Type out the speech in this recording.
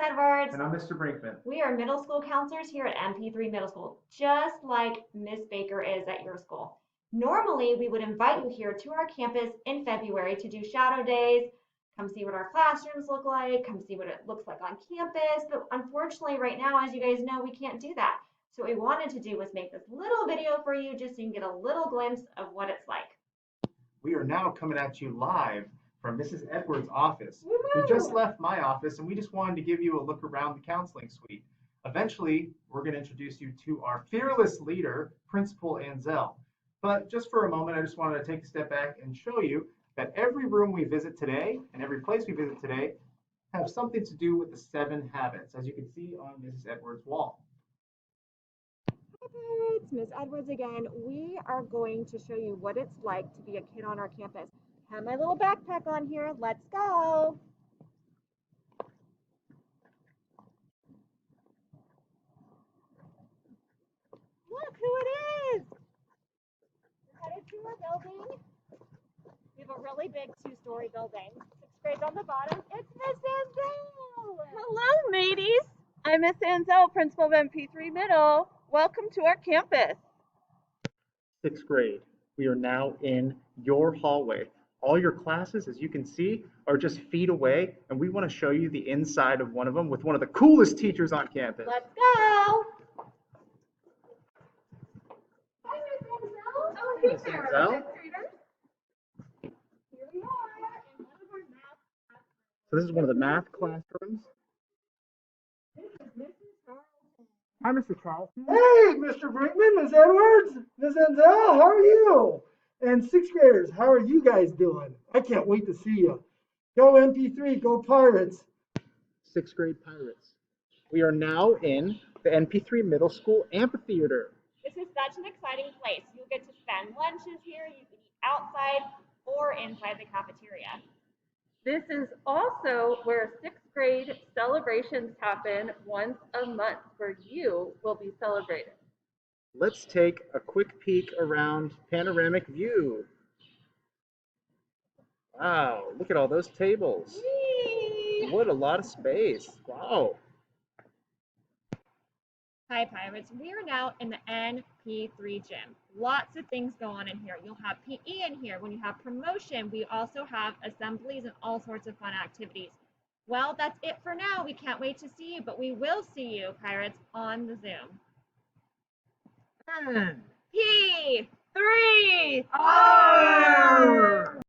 Edwards. And I'm Mr. Brinkman. We are middle school counselors here at NP3 Middle School, just like Miss Baker is at your school. Normally, we would invite you here to our campus in February to do shadow days, come see what our classrooms look like, come see what it looks like on campus. But unfortunately, right now, as you guys know, we can't do that. So what we wanted to do was make this little video for you just so you can get a little glimpse of what it's like. We are now coming at you live from Mrs. Edwards' office. Woo-hoo! We just left my office and we just wanted to give you a look around the counseling suite. Eventually, we're going to introduce you to our fearless leader, Principal Anzel. But just for a moment, I just wanted to take a step back and show you that every room we visit today and every place we visit today have something to do with the 7 habits, as you can see on Mrs. Edwards' wall. Hi, it's Miss Edwards again. We are going to show you what it's like to be a kid on our campus. I have my little backpack on here. Let's go. Look who it is. We're headed to our building. We have a really big 2-story building. 6th grade on the bottom. It's Miss Anzel. Hello, mateys. I'm Miss Anzel, principal of NP3 Middle. Welcome to our campus. 6th grade. We are now in your hallway. All your classes, as you can see, are just feet away, and we want to show you the inside of one of them with one of the coolest teachers on campus. Let's go. Hi, Miss Anzel. Oh, Hey, Miss Anzel. Here we are in one of our math classes. So this is one of the math classrooms. This is Mrs. Charlton. Hi, Mr. Charlton. Hey, Mr. Brinkman, Miss Edwards, Miss Enzel, how are you? And 6th graders, how are you guys doing? I can't wait to see you. Go NP3, go Pirates. 6th grade Pirates. We are now in the NP3 Middle School Amphitheater. This is such an exciting place. You'll get to spend lunches here. You can eat outside or inside the cafeteria. This is also where 6th grade celebrations happen once a month, where you will be celebrated. Let's take a quick peek around panoramic view. Wow, look at all those tables. Whee! What a lot of space. Wow. Hi, Pirates. We are now in the NP3 gym. Lots of things go on in here. You'll have PE in here. When you have promotion, we also have assemblies and all sorts of fun activities. Well, that's it for now. We can't wait to see you, but we will see you, Pirates, on the Zoom. And P3 R.